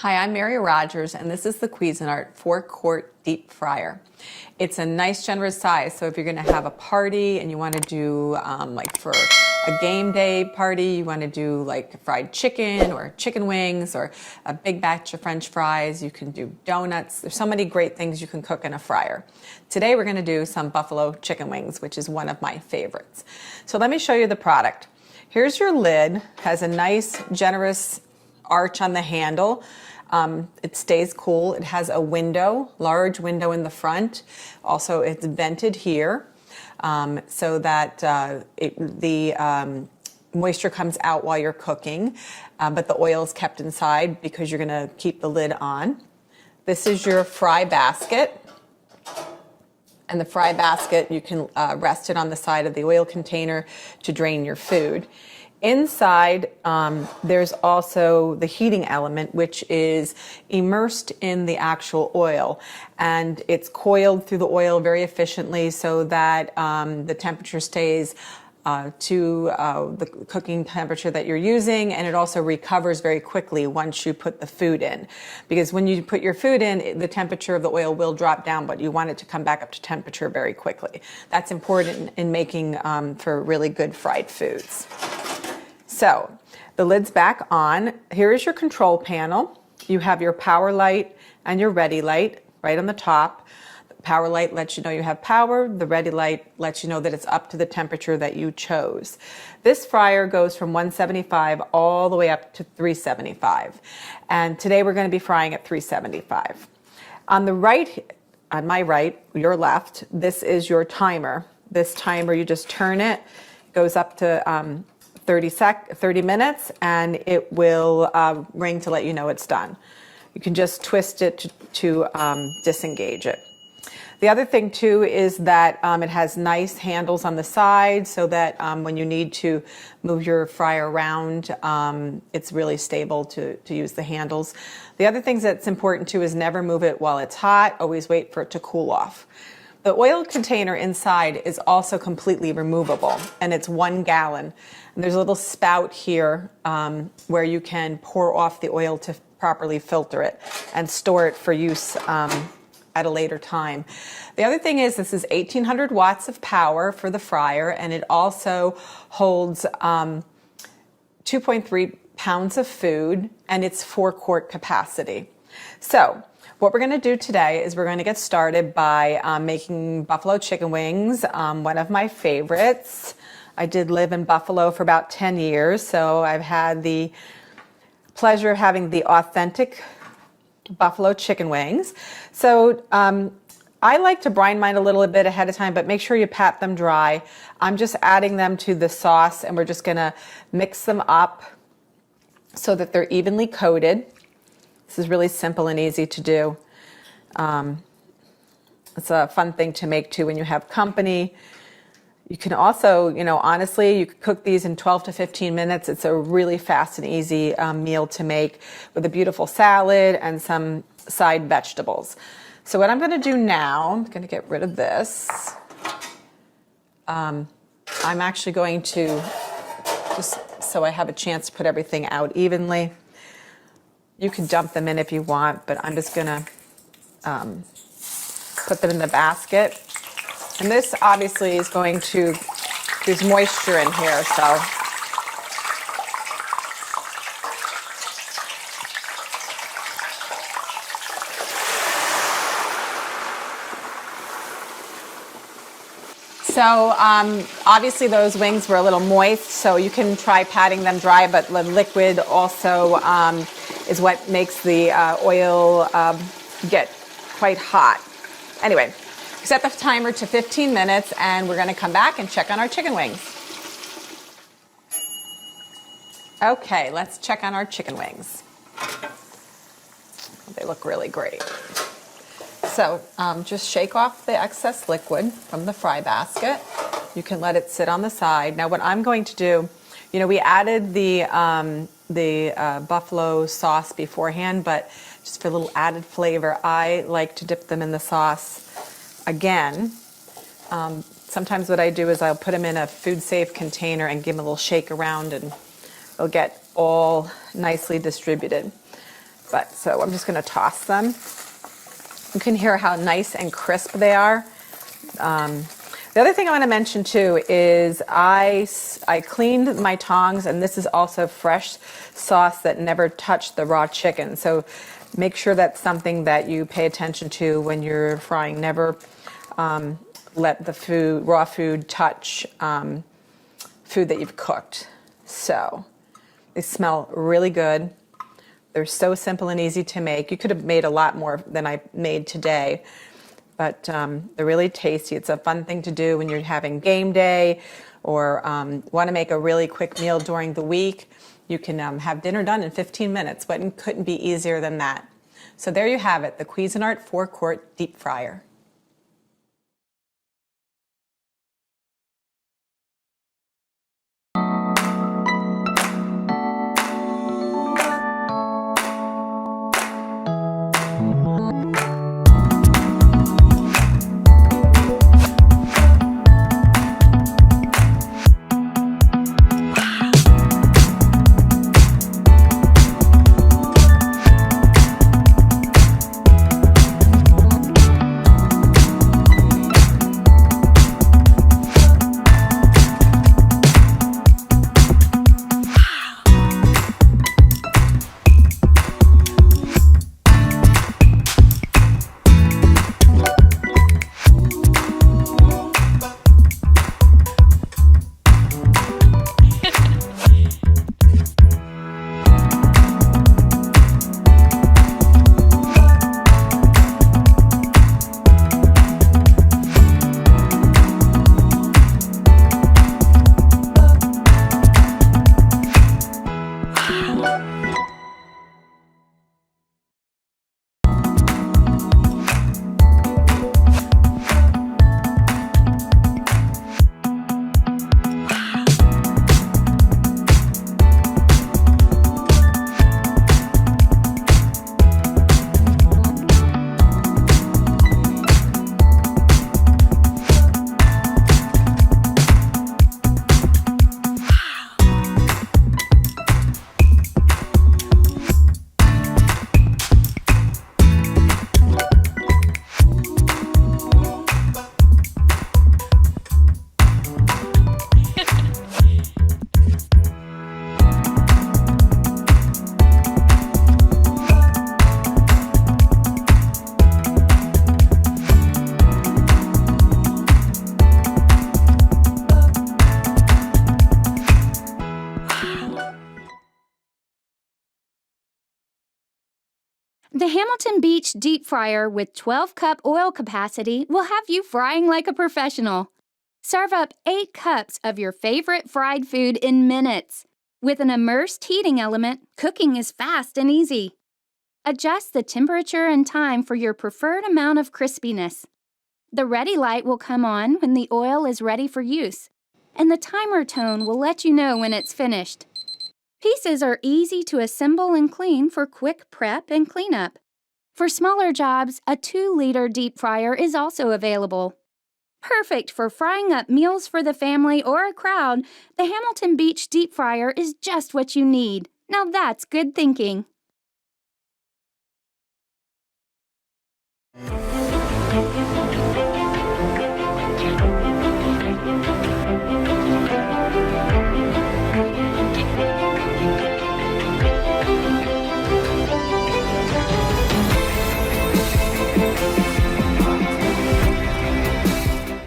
Hi, I'm Mary Rogers, and this is the Cuisinart Quart Deep Fryer. It's a nice, generous size, so if you're going to have a party and you want to do, like for a game day party, you want to do like fried chicken or chicken wings or a big batch of French fries, you can do donuts. There's so many great things you can cook in a fryer. Today we're going to do some buffalo chicken wings, which is one of my favorites. So let me show you the product. Here's your lid, has a nice, generous arch on the handle. It stays cool. It has a window, large window in the front. Also, it's vented here so that the moisture comes out while you're cooking, but the oil is kept inside because you're going to keep the lid on. This is your fry basket. And the fry basket, you can rest it on the side of the oil container to drain your food. Inside, there's also the heating element, which is immersed in the actual oil. And it's coiled through the oil very efficiently so that the temperature stays to the cooking temperature that you're using, and it also recovers very quickly once you put the food in. Because when you put your food in, the temperature of the oil will drop down, but you want it to come back up to temperature very quickly. That's important in making for really good fried foods. So the lid's back on. Here is your control panel. You have your power light and your ready light right on the top. The power light lets you know you have power. The ready light lets you know that it's up to the temperature that you chose. This fryer goes from 175 all the way up to 375. And today we're going to be frying at 375. On the right, on my right, your left, this is your timer. This timer, you just turn it, goes up to 30 minutes, and it will ring to let you know it's done. You can just twist it to disengage it. The other thing too is that it has nice handles on the side so that when you need to move your fryer around, it's really stable to use the handles. The other things that's important too is never move it while it's hot. Always wait for it to cool off. The oil container inside is also completely removable, and it's 1 gallon. And there's a little spout here where you can pour off the oil to properly filter it and store it for use at a later time. The other thing is this is 1800 watts of power for the fryer, and it also holds 2.3 pounds of food, and it's 4-quart capacity. So what we're going to do today is we're going to get started by making buffalo chicken wings, one of my favorites. I did live in Buffalo for about 10 years, so I've had the pleasure of having the authentic buffalo chicken wings. So I like to brine mine a little bit ahead of time, but make sure you pat them dry. I'm just adding them to the sauce, and we're just going to mix them up so that they're evenly coated. This is really simple and easy to do. It's a fun thing to make too when you have company. You can also, honestly, you could cook these in 12 to 15 minutes. It's a really fast and easy meal to make with a beautiful salad and some side vegetables. So what I'm going to do now, I'm going to get rid of this. I'm actually going to, just so I have a chance to put everything out evenly. You can dump them in if you want, but I'm just going to put them in the basket. And this obviously is going to, there's moisture in here, so. So obviously those wings were a little moist, so you can try patting them dry, but the liquid also is what makes the oil get quite hot. Anyway, set the timer to 15 minutes, and we're going to come back and check on our chicken wings. Okay, let's check on our chicken wings. They look really great. So just shake off the excess liquid from the fry basket. You can let it sit on the side. Now what I'm going to do, we added the buffalo sauce beforehand, but just for a little added flavor, I like to dip them in the sauce again. Sometimes what I do is I'll put them in a food-safe container and give them a little shake around, and they'll get all nicely distributed. But so I'm just going to toss them. You can hear how nice and crisp they are. The other thing I want to mention too is I cleaned my tongs, and this is also fresh sauce that never touched the raw chicken. So make sure that's something that you pay attention to when you're frying. Never let the raw food touch food that you've cooked. So they smell really good. They're so simple and easy to make. You could have made a lot more than I made today. But they're really tasty. It's a fun thing to do when you're having game day or want to make a really quick meal during the week. You can have dinner done in 15 minutes. What couldn't be easier than that? So there you have it, the Cuisinart 4-quart deep fryer. The Hamilton Beach Deep Fryer with 12-cup oil capacity will have you frying like a professional. Serve up 8 cups of your favorite fried food in minutes. With an immersed heating element, cooking is fast and easy. Adjust the temperature and time for your preferred amount of crispiness. The ready light will come on when the oil is ready for use, and the timer tone will let you know when it's finished. Pieces are easy to assemble and clean for quick prep and cleanup. For smaller jobs, a 2-liter deep fryer is also available. Perfect for frying up meals for the family or a crowd, the Hamilton Beach Deep Fryer is just what you need. Now that's good thinking.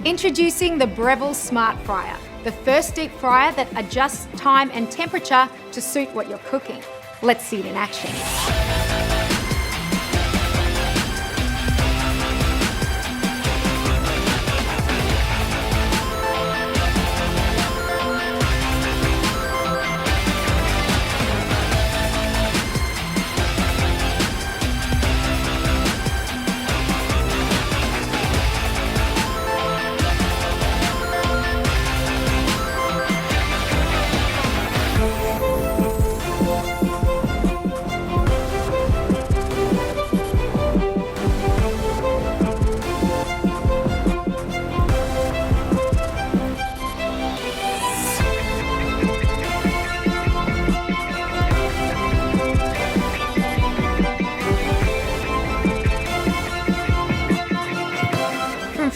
Introducing the Breville Smart Fryer, the first deep fryer that adjusts time and temperature to suit what you're cooking. Let's see it in action.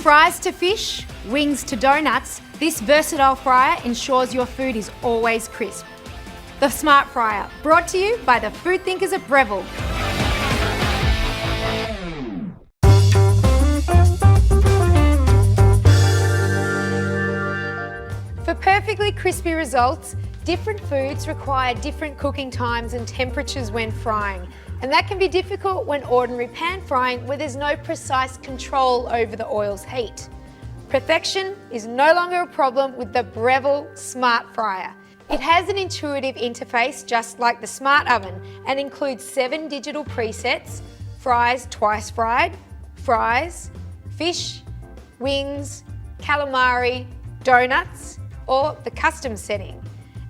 fries to fish, wings to donuts, this versatile fryer ensures your food is always crisp. The Smart Fryer, brought to you by the food thinkers at Breville. For perfectly crispy results, different foods require different cooking times and temperatures when frying, and that can be difficult when ordinary pan frying where there's no precise control over the oil's heat. Perfection is no longer a problem with the Breville Smart Fryer. It has an intuitive interface just like the Smart Oven and includes 7 digital presets: fries twice fried, fries, fish, wings, calamari, donuts, or the custom setting.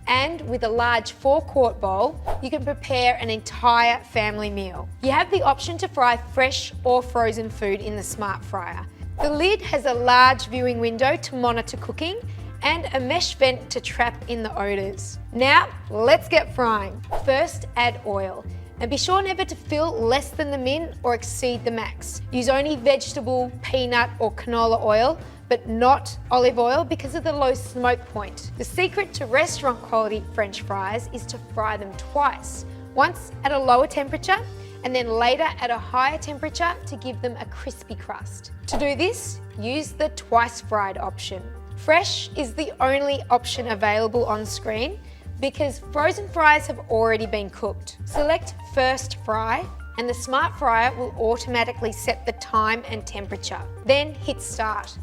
And with a large 4-quart bowl, you can prepare an entire family meal. You have the option to fry fresh or frozen food in the Smart Fryer. The lid has a large viewing window to monitor cooking and a mesh vent to trap in the odours. Now, let's get frying. First, add oil. And be sure never to fill less than the min or exceed the max. Use only vegetable, peanut or canola oil, but not olive oil because of the low smoke point. The secret to restaurant quality French fries is to fry them twice. Once at a lower temperature and then later at a higher temperature to give them a crispy crust. To do this, use the twice fried option. Fresh is the only option available on screen because frozen fries have already been cooked. Select first fry and the Smart Fryer will automatically set the time and temperature. Then hit start.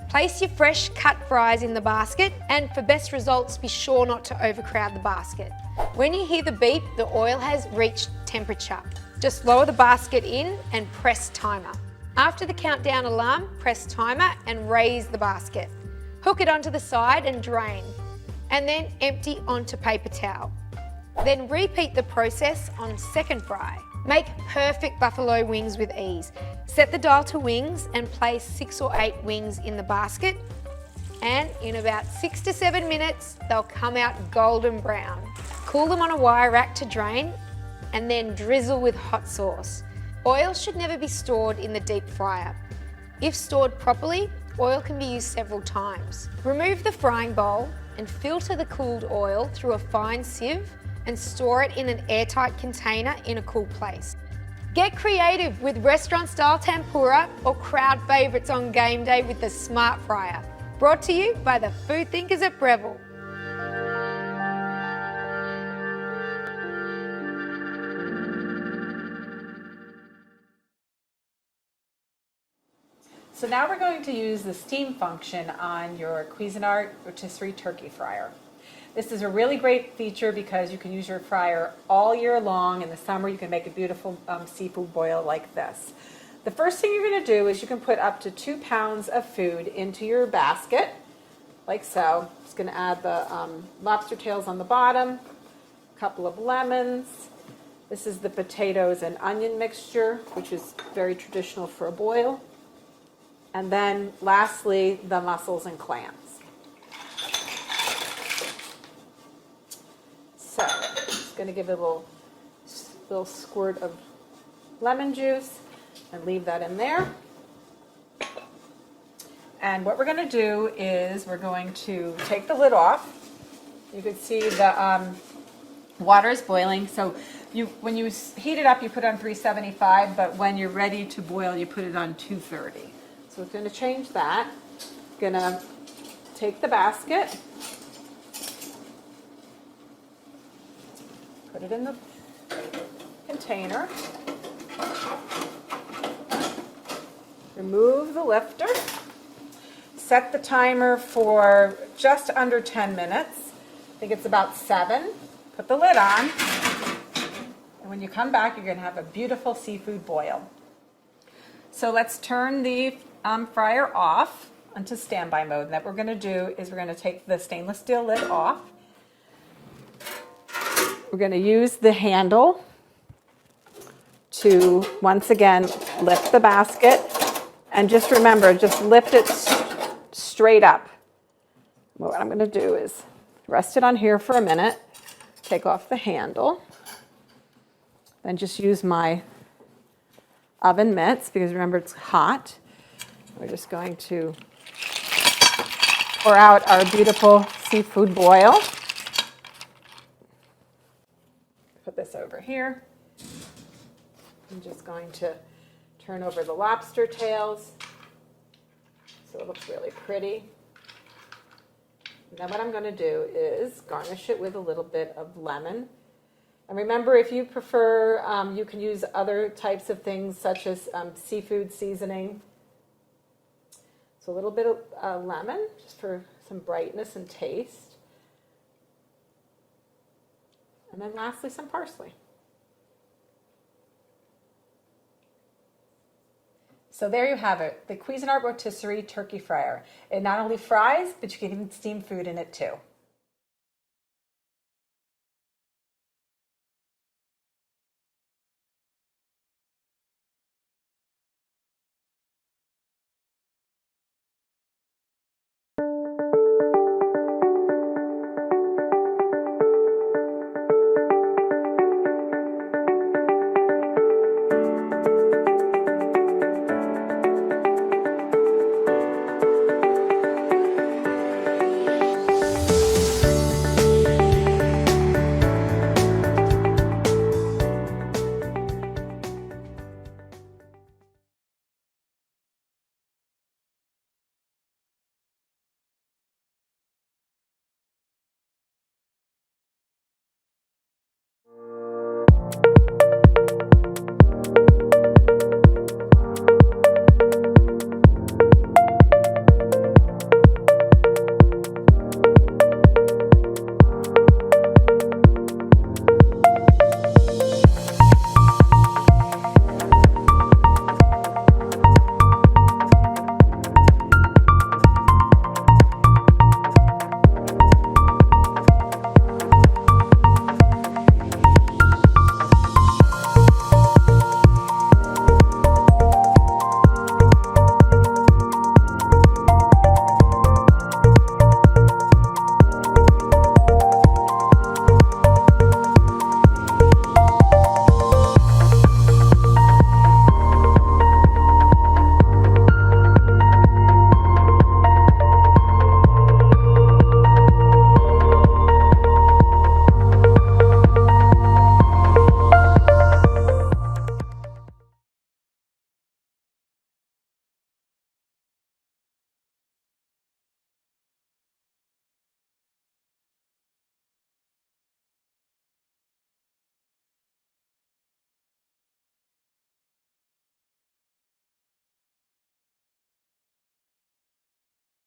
Place your fresh cut fries in the basket and for best results be sure not to overcrowd the basket. When you hear the beep, the oil has reached temperature. Just lower the basket in and press timer. After the countdown alarm, press timer and raise the basket. Hook it onto the side and drain, and then empty onto paper towel. Then repeat the process on second fry. Make perfect buffalo wings with ease. Set the dial to wings and place 6 or 8 wings in the basket, and in about 6 to 7 minutes, they'll come out golden brown. Cool them on a wire rack to drain, and then drizzle with hot sauce. Oil should never be stored in the deep fryer. If stored properly, oil can be used several times. Remove the frying bowl and filter the cooled oil through a fine sieve and store it in an airtight container in a cool place. Get creative with restaurant-style tempura or crowd favourites on game day with the Smart Fryer. Brought to you by the food thinkers at Breville. So now we're going to use the steam function on your Cuisinart rotisserie turkey fryer. This is a really great feature because you can use your fryer all year long. In the summer, you can make a beautiful seafood boil like this. The first thing you're going to do is you can put up to 2 pounds of food into your basket, like so. Just going to add the lobster tails on the bottom, a couple of lemons. This is the potatoes and onion mixture, which is very traditional for a boil. And then lastly, the mussels and clams. So, just going to give it a little squirt of lemon juice and leave that in there. And what we're going to do is we're going to take the lid off. You can see the water is boiling. So when you heat it up, you put it on 375, but when you're ready to boil, you put it on 230. So we're going to change that. Going to take the basket, put it in the container, remove the lifter, set the timer for just under 10 minutes. I think it's about 7. Put the lid on, and when you come back, you're going to have a beautiful seafood boil. So let's turn the fryer off onto standby mode. And what we're going to do is we're going to take the stainless steel lid off. We're going to use the handle to, once again, lift the basket. And just remember, just lift it straight up. What I'm going to do is rest it on here for a minute, take off the handle, then just use my oven mitts, because remember it's hot, We're just going to pour out our beautiful seafood boil. Put this over here. I'm just going to turn over the lobster tails so it looks really pretty. Now what I'm going to do is garnish it with a little bit of lemon. And remember, if you prefer, you can use other types of things such as seafood seasoning. So a little bit of lemon, just for some brightness and taste. And then lastly, some parsley. So there you have it, the Cuisinart Rotisserie Turkey Fryer. It not only fries, but you can even steam food in it too.